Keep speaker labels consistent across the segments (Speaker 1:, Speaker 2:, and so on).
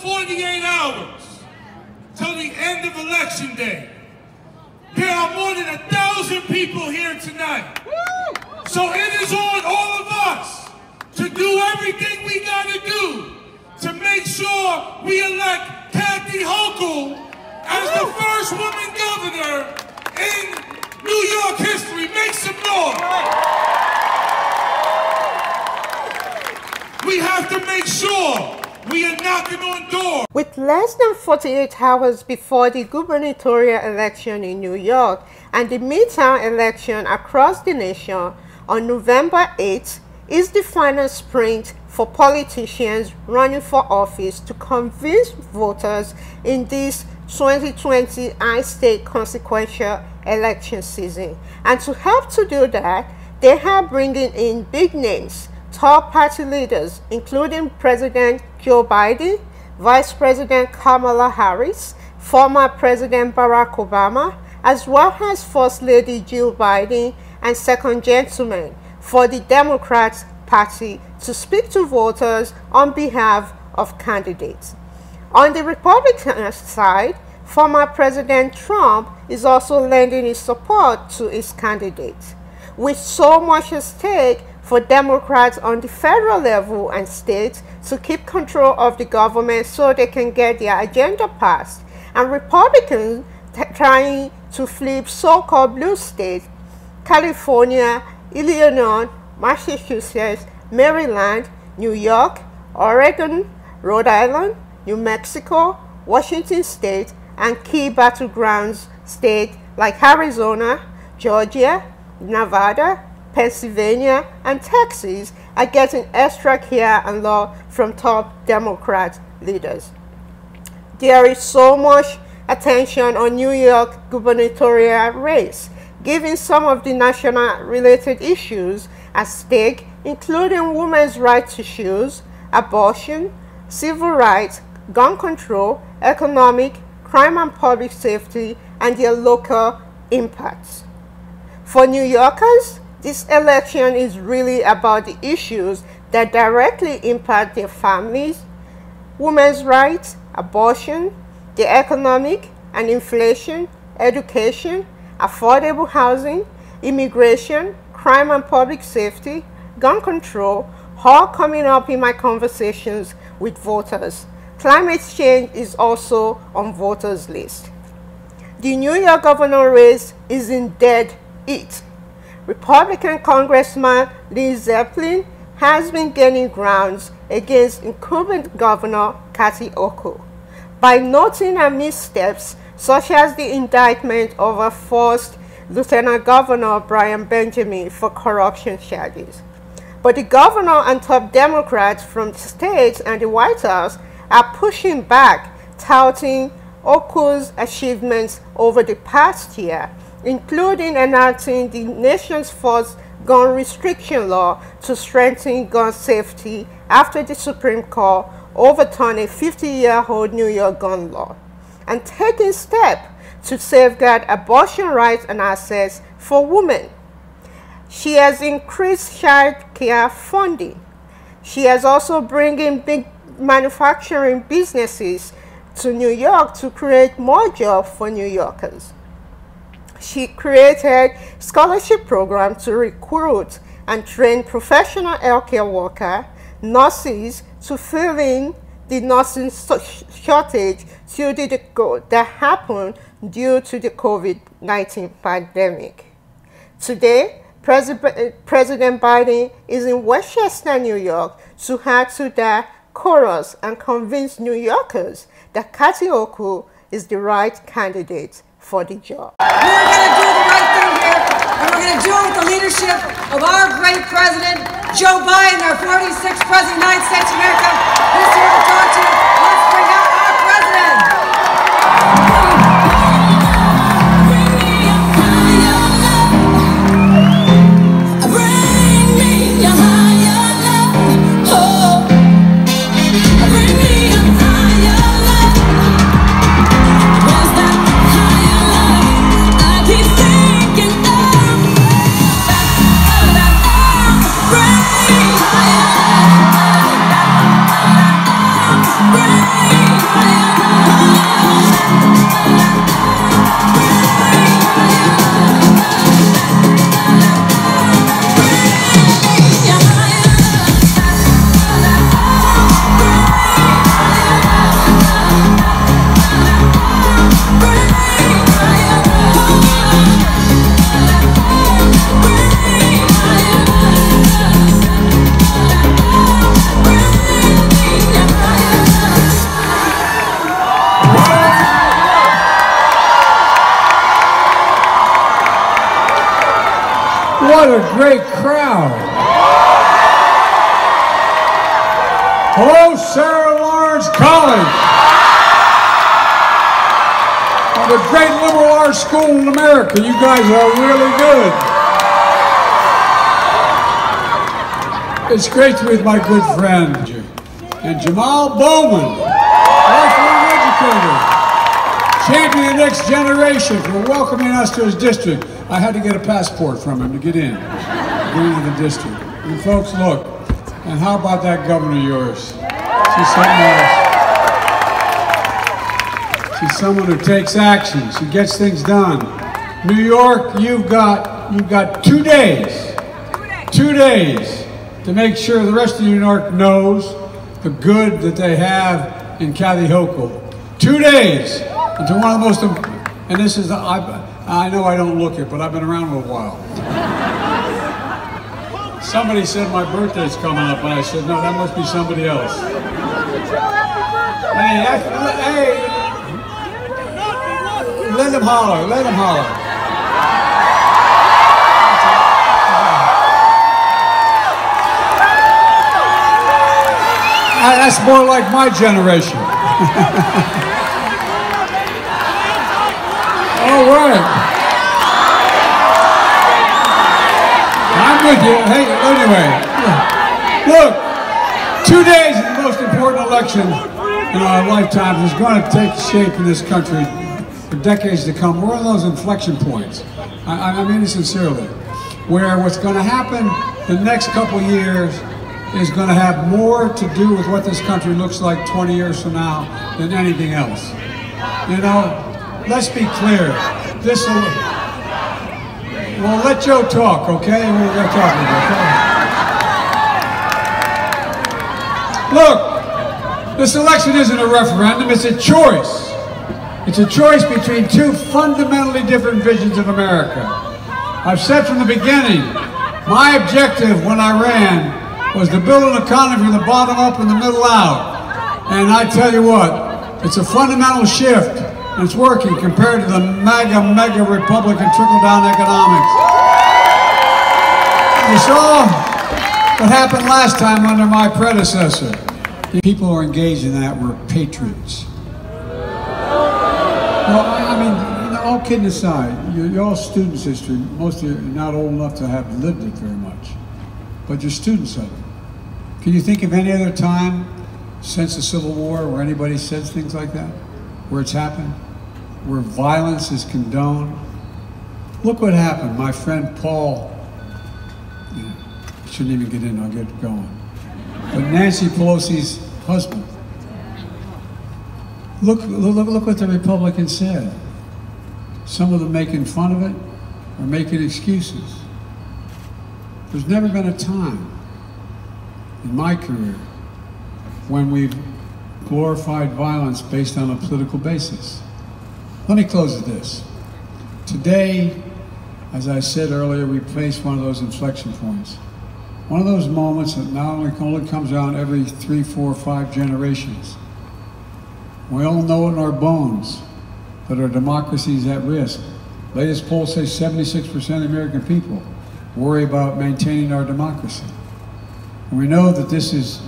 Speaker 1: 48 hours till the end of Election Day. There are more than 1,000 people here tonight. So it is on all of us to do everything we gotta do to make sure we elect Kathy Hochul as the first woman governor in New York history. Make some noise. We have to make sure we are knocking on doors.
Speaker 2: With less than 48 hours before the gubernatorial election in New York and the midterm election across the nation on November 8th is the final sprint for politicians running for office to convince voters in this 2020 I-State consequential election season. And to help to do that, they are bringing in big names, top party leaders, including President Joe Biden, Vice President Kamala Harris, former President Barack Obama, as well as First Lady Jill Biden and Second Gentleman for the Democrat Party to speak to voters on behalf of candidates. On the Republican side, former President Trump is also lending his support to his candidates. With so much at stake for Democrats on the federal level and states to keep control of the government so they can get their agenda passed, and Republicans trying to flip so-called blue states, California, Illinois, Massachusetts, Maryland, New York, Oregon, Rhode Island, New Mexico, Washington State, and key battlegrounds states like Arizona, Georgia, Nevada, Pennsylvania, and Texas are getting extra care and love from top Democrat leaders. There is so much attention on New York gubernatorial race, given some of the national related issues at stake, including women's right to choose, abortion, civil rights, gun control, economic, crime and public safety, and their local impacts. For New Yorkers, this election is really about the issues that directly impact their families, women's rights, abortion, the economic and inflation, education, affordable housing, immigration, crime and public safety, gun control, all coming up in my conversations with voters. Climate change is also on voters' list. The New York governor race is in dead heat. Republican Congressman Led Zeppelin has been gaining grounds against incumbent Governor Kathy Hochul by noting her missteps, such as the indictment of her first Lieutenant Governor Brian Benjamin for corruption charges. But the governor and top Democrats from the states and the White House are pushing back, touting Hochul's achievements over the past year, including enacting the nation's first gun restriction law to strengthen gun safety after the Supreme Court overturned a 50-year-old New York gun law, and taking steps to safeguard abortion rights and access for women. She has increased child care funding. She has also bringing big manufacturing businesses to New York to create more jobs for New Yorkers. She created scholarship programs to recruit and train professional healthcare workers, nurses, to fill in the nursing shortage that happened due to the COVID-19 pandemic. Today, President Biden is in Westchester, New York, to add to that chorus and convince New Yorkers that Kathy Hochul is the right candidate for the job.
Speaker 3: We're going to do the right thing here, and we're going to do it with the leadership of our great president, Joe Biden, our 46th president of the United States of America. He's here to talk to you. Let's bring out our president.
Speaker 4: Bring great crowd. Hello, Sarah Lawrence College. The great liberal arts school in America. You guys are really good. It's great to be with my good friend. And Jamal Bowman, lifelong educator, champion of the next generation for welcoming us to his district. I had to get a passport from him to get into the district. And folks, look, and how about that governor of yours? She's something else. She's someone who takes action. She gets things done. New York, you've got 2 days. 2 days to make sure the rest of New York knows the good that they have in Kathy Hochul. 2 days into one of the most, and this is, I know I don't look it, but I've been around a while. Somebody said my birthday's coming up, and I said, no, that must be somebody else. Hey, let him holler, let him holler. That's more like my generation. All right. I'm with you. Hey, anyway. Look, 2 days is the most important election in our lifetimes. It's going to take shape in this country for decades to come. We're on those inflection points. I mean it sincerely. Where what's going to happen the next couple years is going to have more to do with what this country looks like 20 years from now than anything else. You know, let's be clear. This will... Well, let Joe talk, okay? We're going to talk about it. Look, this election isn't a referendum, it's a choice. It's a choice between two fundamentally different visions of America. I've said from the beginning, my objective when I ran was to build an economy from the bottom up and the middle out. And I tell you what, it's a fundamental shift, and it's working compared to the mega Republican trickle-down economics. You saw what happened last time under my predecessor. The people who are engaged in that were patriots. Well, I mean, all kidding aside, you're all students history. Most of you are not old enough to have lived it very much, but you're students of it. Can you think of any other time since the Civil War where anybody says things like that? Where it's happened? Where violence is condoned? Look what happened. My friend Paul, shouldn't even get in, I'll get going. But Nancy Pelosi's husband. Look what the Republicans said. Some of them making fun of it or making excuses. There's never been a time in my career when we've glorified violence based on a political basis. Let me close with this. Today, as I said earlier, we face one of those inflection points. One of those moments that not only comes around every 3, 4, 5 generations. We all know in our bones that our democracy is at risk. Latest polls say 76% of the American people worry about maintaining our democracy. And we know that this is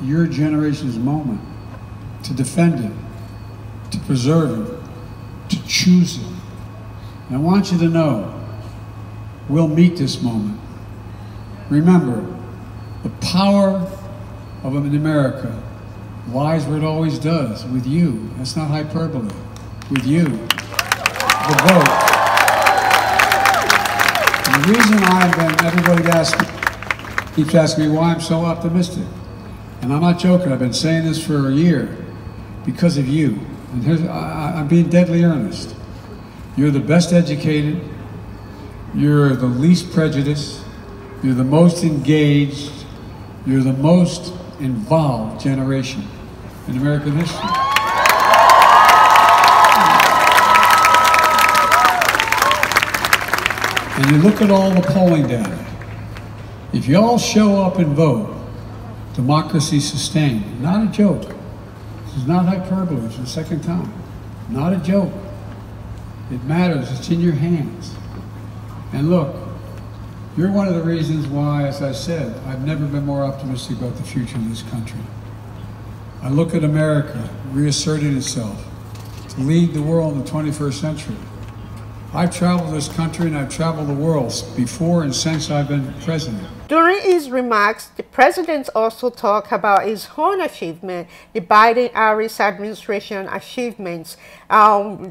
Speaker 4: your generation's moment to defend it, to preserve it, to choose it. And I want you to know, we'll meet this moment. Remember, the power of America lies where it always does, with you. That's not hyperbole. With you, the vote. And the reason everybody keeps asking me why I'm so optimistic. And I'm not joking, I've been saying this for a year, because of you. And I'm being deadly earnest. You're the best educated, you're the least prejudiced, you're the most engaged, you're the most involved generation in American history. And you look at all the polling data. If you all show up and vote, democracy sustained. Not a joke. This is not hyperbole. It's the second time. Not a joke. It matters. It's in your hands. And look, You're one of the reasons why, as I said, I've never been more optimistic about the future of this country. I look at America reasserting itself to lead the world in the 21st century. I've traveled this country and I've traveled the world before and since I've been president.
Speaker 2: During his remarks, the president also talked about his own achievement, the Biden-Harris administration achievements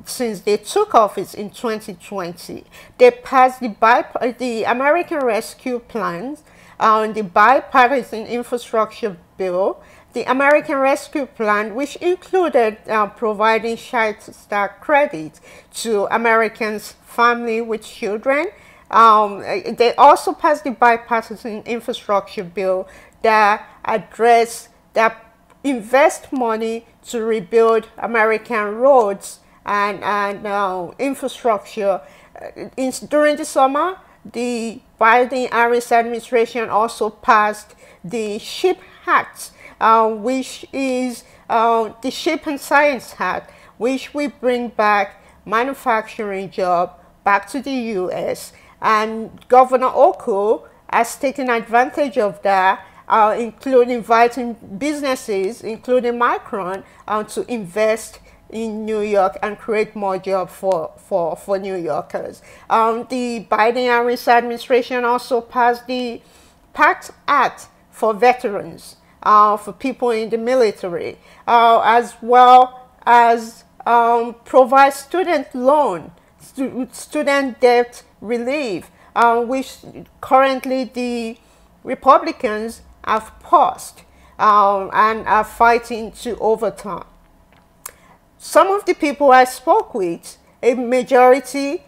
Speaker 2: since they took office in 2020. They passed the American Rescue Plan, the Bipartisan Infrastructure Bill, the American Rescue Plan, which included providing child tax credit to Americans' families with children. They also passed the Bipartisan Infrastructure Bill that invest money to rebuild American roads and infrastructure. During the summer, the Biden-Harris administration also passed the SHIP Act, which is the Shape and Science Act, which will bring back manufacturing jobs back to the U.S. And Governor Hochul has taken advantage of that, including inviting businesses, including Micron, to invest in New York and create more jobs for New Yorkers. The Biden-Harris administration also passed the PACT Act for veterans, for people in the military, as well as provide student loan, student debt relief, which currently the Republicans have paused and are fighting to overturn. Some of the people I spoke with, a majority,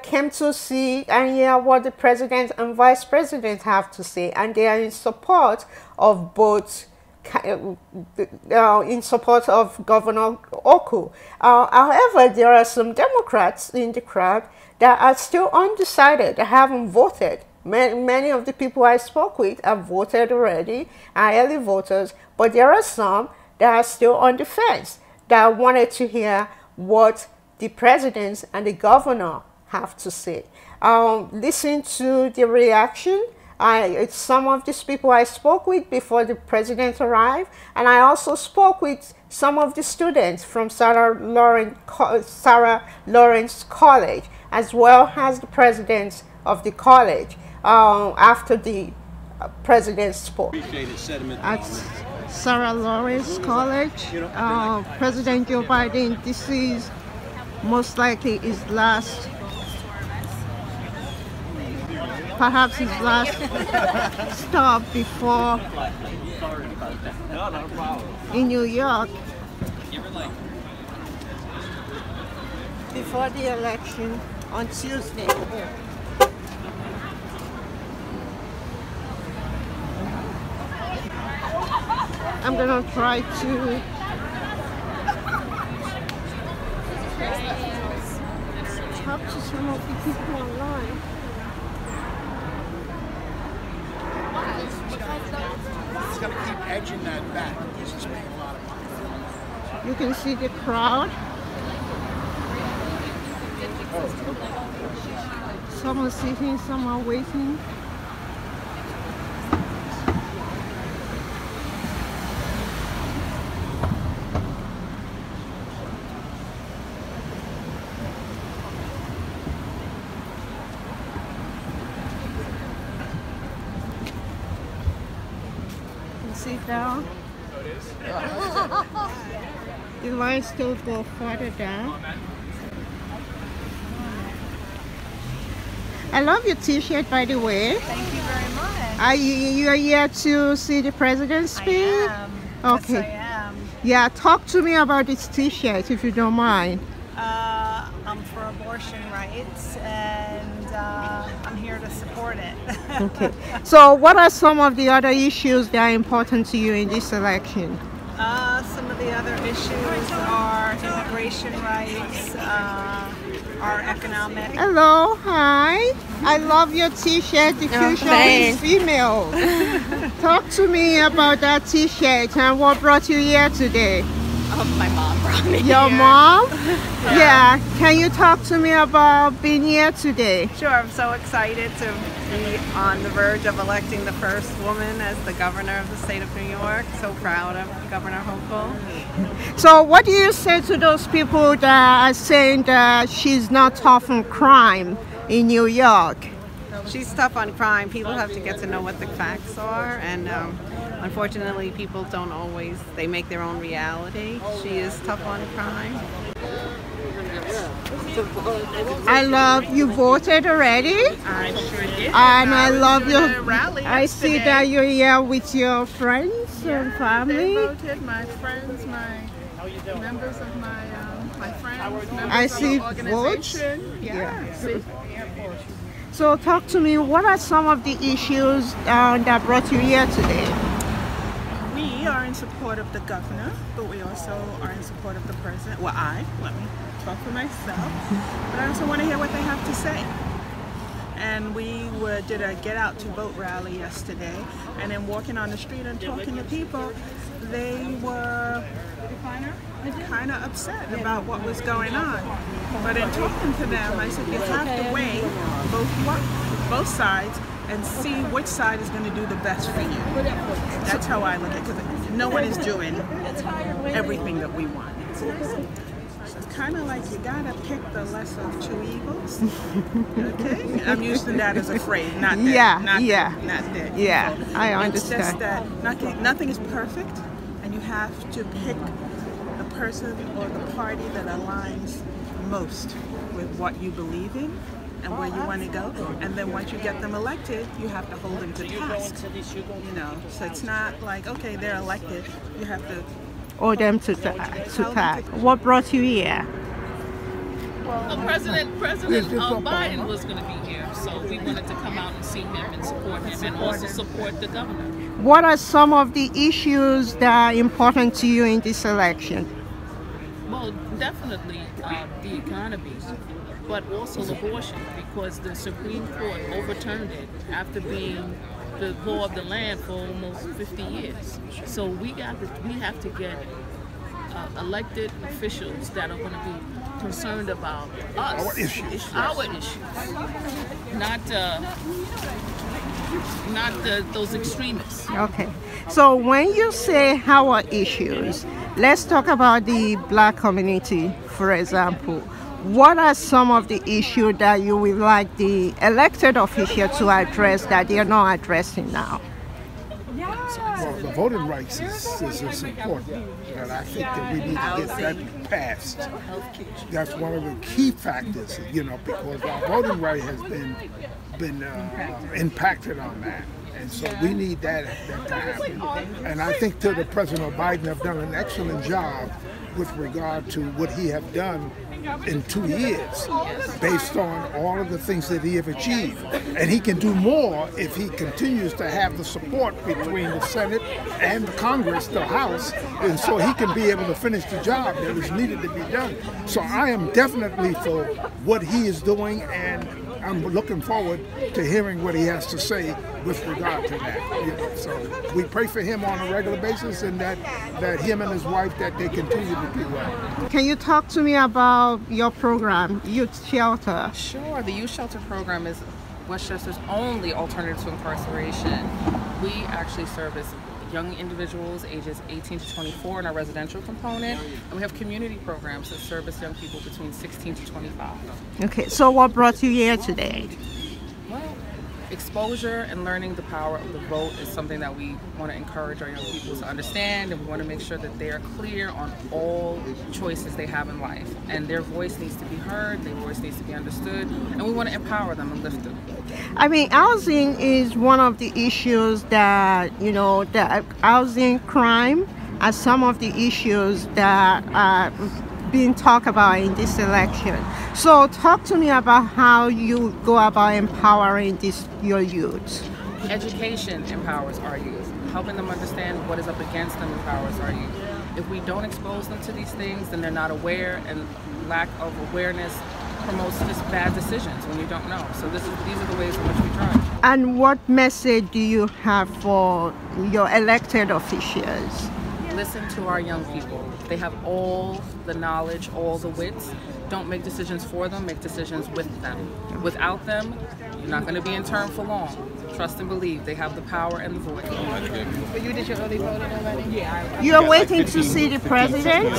Speaker 2: came to see and hear what the president and vice president have to say, and they are in support of both, in support of Governor Hochul. However, there are some Democrats in the crowd that are still undecided, that haven't voted. Many of the people I spoke with have voted already, are early voters, but there are some that are still on the fence, that wanted to hear what the president and the governor have to say. Listen to the reaction. Some of these people I spoke with before the president arrived, and I also spoke with some of the students from Sarah Lawrence College, as well as the president of the college after the president spoke. At Sarah Lawrence College, President Joe Biden, this is most likely his last, perhaps his last stop before in New York before the election on Tuesday. I'm gonna try to talk to some of the people online.
Speaker 5: It's gonna keep edging that back. He's just making a lot of money.
Speaker 2: You can see the crowd. Some are sitting, some are waiting. Sit down. The line still go further down. I love your t-shirt, by the way.
Speaker 6: Thank you very much.
Speaker 2: Are you are here to see the president speak?
Speaker 6: I am.
Speaker 2: Okay.
Speaker 6: Yes, I am.
Speaker 2: Yeah, talk to me about this t-shirt if you don't mind.
Speaker 6: I'm for abortion rights, and I'm here to support it.
Speaker 2: Okay. So what are some of the other issues that are important to you in this election?
Speaker 6: Some of the other issues are immigration rights, our economic.
Speaker 2: Hello, hi. I love your t-shirt. The future is female. Talk to me about that t-shirt and what brought you here today.
Speaker 6: My mom brought me
Speaker 2: Your
Speaker 6: here.
Speaker 2: mom? Yeah. Can you talk to me about being here today?
Speaker 6: Sure, I'm so excited to be on the verge of electing the first woman as the governor of the state of New York. So proud of Governor Hochul.
Speaker 2: So what do you say to those people that are saying that she's not tough on crime in New York?
Speaker 6: She's tough on crime. People have to get to know what the facts are, and unfortunately people don't always, they make their own reality. She is tough on crime.
Speaker 2: I love you voted already.
Speaker 6: I sure did.
Speaker 2: And I love your
Speaker 6: rally.
Speaker 2: I see that you're here with your friends and family.
Speaker 6: They voted. My friends, my members of my friends.
Speaker 2: I see
Speaker 6: votes.
Speaker 2: Yeah. So talk to me. What are some of the issues that brought you here today?
Speaker 7: We are in support of the governor, but we also are in support of the president. Well, let me talk for myself, but I also want to hear what they have to say. And we did a Get Out to Vote rally yesterday, and then walking on the street and talking to people, they were kind of upset about what was going on. But in talking to them, I said you have to weigh both sides and see which side is going to do the best for you. That's how I look at it, because no one is doing everything that we want. So it's kind of like you gotta pick the lesser of two evils. Okay, I'm using that as a phrase, not that. Not that.
Speaker 2: Yeah, I understand.
Speaker 7: It's just that nothing is perfect, and you have to pick the person or the party that aligns most with what you believe in and where you want to go. And then once you get them elected, you have to hold them to task. So it's not like, okay, they're elected, you have to
Speaker 2: Or them to task. What brought you here?
Speaker 8: Well, President Biden was going to be here, so we wanted to come out and see him and support him, and also support the governor.
Speaker 2: What are some of the issues that are important to you in this election?
Speaker 8: Well, definitely the economy, but also abortion, because the Supreme Court overturned it after being the law of the land for almost 50 years. So we have to get elected officials that are going to be concerned about us, our issues, not those extremists.
Speaker 2: Okay, so when you say our issues, let's talk about the Black community, for example. What are some of the issues that you would like the elected official to address that they are not addressing now?
Speaker 5: Well, the voting rights is important, and I think that we need to get that passed. That's one of the key factors, because our voting right has been impacted on that. And so we need that to happen. And I think that the President Biden have done an excellent job with regard to what he have done in 2 years, based on all of the things that he have achieved. And he can do more if he continues to have the support between the Senate and the Congress, the House, and so he can be able to finish the job that is needed to be done. So I am definitely for what he is doing, and I'm looking forward to hearing what he has to say with regard to that. So we pray for him on a regular basis, and that him and his wife, that they continue to do well.
Speaker 2: Can you talk to me about your program, Youth Shelter?
Speaker 9: Sure. The Youth Shelter program is Westchester's only alternative to incarceration. We actually service young individuals ages 18 to 24 in our residential component, and we have community programs that service young people between 16 to 25.
Speaker 2: Okay, so what brought you here today?
Speaker 9: Well, exposure and learning the power of the vote is something that we want to encourage our young people to understand, and we want to make sure that they are clear on all choices they have in life, and their voice needs to be heard, their voice needs to be understood, and we want to empower them and lift them.
Speaker 2: I mean, housing is one of the issues that, the housing crime are some of the issues that are being talked about in this election. So talk to me about how you go about empowering your youth.
Speaker 9: Education empowers our youth. Helping them understand what is up against them empowers our youth. If we don't expose them to these things, then they're not aware, and lack of awareness promotes just bad decisions when you don't know. So these are the ways in which we try.
Speaker 2: And what message do you have for your elected officials?
Speaker 9: Listen to our young people. They have all the knowledge, all the wits. don't make decisions for them, make decisions with them. Without them, you're not going to be in term for long. Trust and believe they have the power and the voice.
Speaker 6: But you did your early voting already?
Speaker 9: Yeah.
Speaker 2: You're waiting to see the president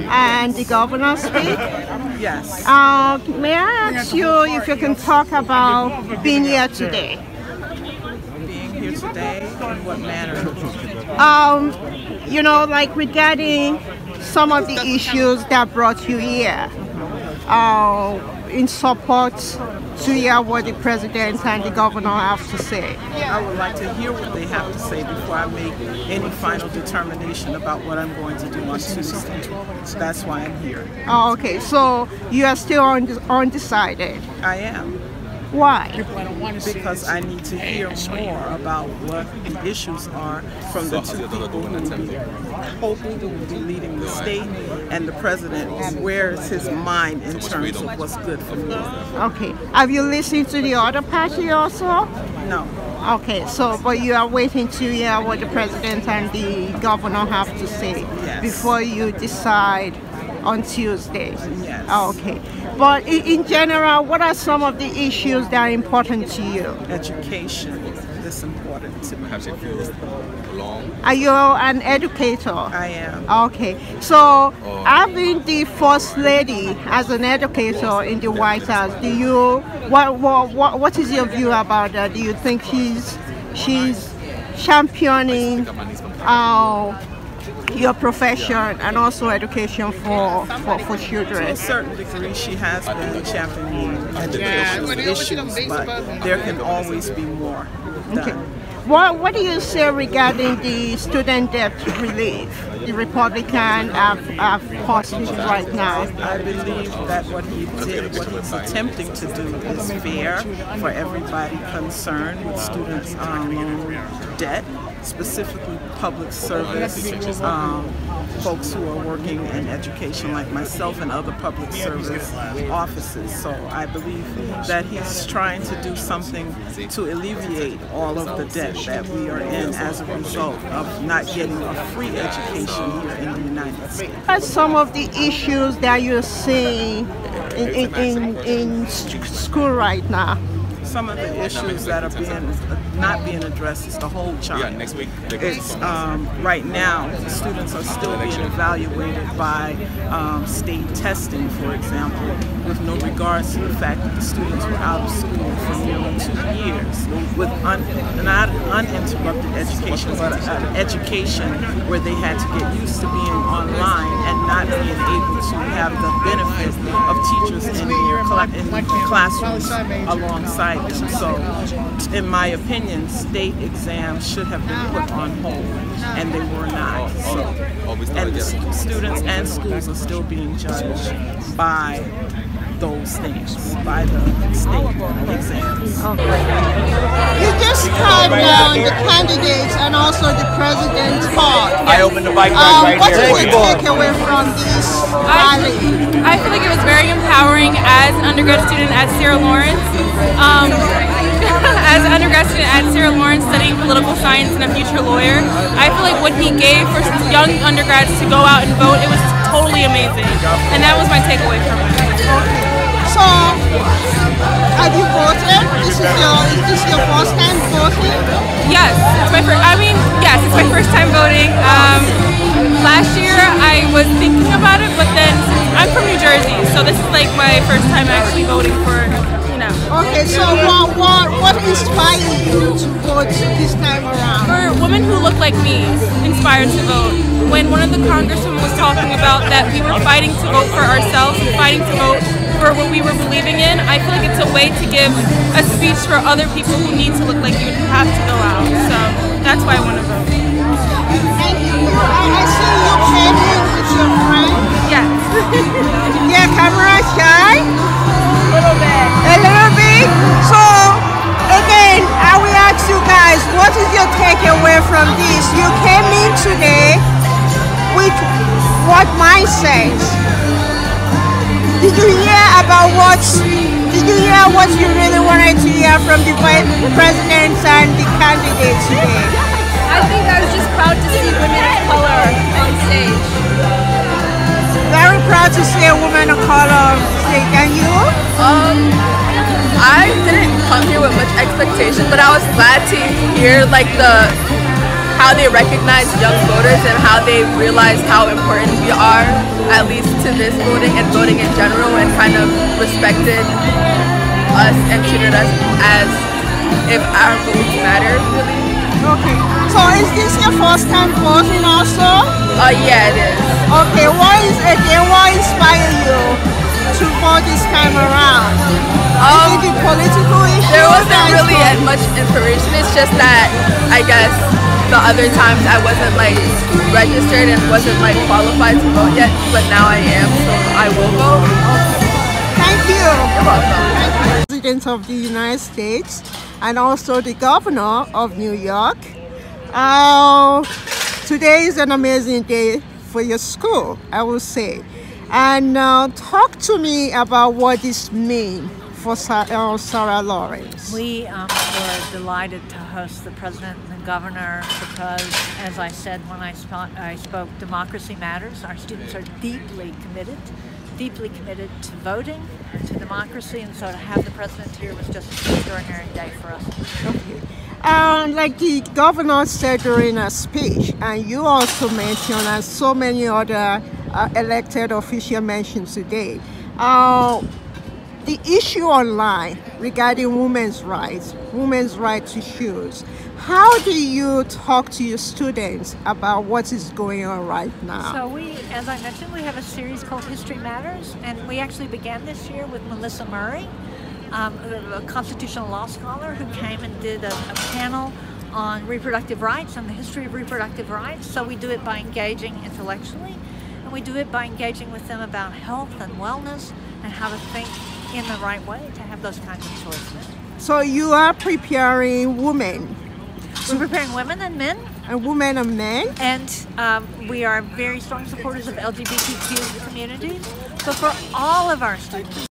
Speaker 2: and the governor speak?
Speaker 7: Yes.
Speaker 2: May I ask you if you can talk about being here today?
Speaker 7: Being here today, in what manner?
Speaker 2: You know, like regarding some of the issues that brought you here, in support to hear what the president and the governor have to say.
Speaker 7: I would like to hear what they have to say before I make any final determination about what I'm going to do on Tuesday. So that's why I'm here.
Speaker 2: Oh, okay, so you are still undecided.
Speaker 7: I am.
Speaker 2: Why?
Speaker 7: Because I need to hear more about what the issues are from the two people who will be leading the state and the president. Where is his mind in terms of what's good for me?
Speaker 2: Okay. Have you listened to the other party also?
Speaker 7: No.
Speaker 2: Okay, so but you are waiting to hear what the president and the governor have to say before you decide on Tuesday.
Speaker 7: Yes.
Speaker 2: Okay. But in general, what are some of the issues that are important to you?
Speaker 7: Education is important to me.
Speaker 2: Are you an educator?
Speaker 7: I am.
Speaker 2: Okay. So having the First Lady as an educator in the White House, do you what is your view about that? Do you think she's championing your profession and also education for children?
Speaker 7: To a certain degree, she has been championing educational issues, but there can always be more done.
Speaker 2: Okay. What do you say regarding the student debt relief the Republicans have passed right now?
Speaker 7: I believe that what he did, what he's attempting to do is fair for everybody concerned with students' loan debt, specifically public service folks who are working in education like myself and other public service offices. So I believe that he's trying to do something to alleviate all of the debt that we are in as a result of not getting a free education here in the United States.
Speaker 2: What are some of the issues that you're seeing in school right now?
Speaker 7: Some of the issues that are not being addressed is the whole child. It's right now students are still being evaluated by state testing, for example, with no regards to the fact that the students were out of school for nearly 2 years with not uninterrupted education, but an education where they had to get used to being online and not being able to have the benefit of teachers in their classrooms alongside them. So, in my opinion, state exams should have been put on hold, and they were not. So, and students and schools are still being judged by those things, by the state exams.
Speaker 2: You just had the candidates and also the president's part.
Speaker 10: I opened the bike right
Speaker 2: what
Speaker 10: here.
Speaker 2: did you take away from this rally?
Speaker 11: I feel like it was very empowering as an undergrad student at Sarah Lawrence. As an undergrad student at Sarah Lawrence studying political science and a future lawyer, I feel like what he gave for young undergrads to go out and vote, it was totally amazing. And that was my takeaway from it.
Speaker 2: So, have you voted? Is this your first time voting?
Speaker 11: Yes, it's my first. Yes, it's my first time voting. Last year I was thinking about it, but then I'm from New Jersey, so this is like my first time actually voting for.
Speaker 2: Okay, so what inspired you to vote this time around?
Speaker 11: For women who look like me, inspired to vote. When one of the congresswomen was talking about that we were fighting to vote for ourselves and fighting to vote for what we were believing in, I feel like it's a way to give a speech for other people who need to look like you and who have to go out. So that's why I want to vote.
Speaker 2: Thank you. I see you came in with your friend.
Speaker 11: Yes.
Speaker 2: Yeah, camera shy?
Speaker 11: A little bit.
Speaker 2: A little bit? So, again, I will ask you guys, what is your takeaway from this? You came in today with what mindset? Did you hear what you really wanted to hear from the president and the candidates today?
Speaker 11: I think I was just proud to see women of color on stage.
Speaker 2: Very proud
Speaker 7: to say women of color say thank you?
Speaker 10: I didn't come here with much expectation, but I was glad to hear like how they recognize young voters and how they realize how important we are, at least to this voting and voting in general, and kind of respected us and treated us as if our votes matter, really.
Speaker 7: Okay, so is this your first time voting also?
Speaker 10: Yeah, it is.
Speaker 7: Okay, what inspired you to vote this time around? Is it the political issue?
Speaker 10: There wasn't really much inspiration. It's just that I guess the other times I wasn't like registered and wasn't like qualified to vote yet, but now I am, so I will vote.
Speaker 7: Thank you.
Speaker 10: You're welcome.
Speaker 7: President of the United States and also the governor of New York. Today is an amazing day for your school, I will say. And talk to me about what this means for Sarah Lawrence.
Speaker 12: We were delighted to host the president and the governor because, as I said when I spoke, democracy matters. Our students are deeply committed to voting, to democracy, and so to have the president here was just an extraordinary day for us.
Speaker 7: Okay. Like the governor said during a speech, and you also mentioned, and so many other elected officials mentioned today, the issue online regarding women's right to choose. How do you talk to your students about what is going on right now?
Speaker 12: So as I mentioned, we have a series called History Matters, and we actually began this year with Melissa Murray, a constitutional law scholar who came and did a panel on reproductive rights and the history of reproductive rights. So we do it by engaging intellectually, and we do it by engaging with them about health and wellness and how to think in the right way to have those kinds of choices.
Speaker 7: So you are preparing women.
Speaker 12: We're preparing women and men.
Speaker 7: And women and men.
Speaker 12: And we are very strong supporters of LGBTQ communities. So for all of our students,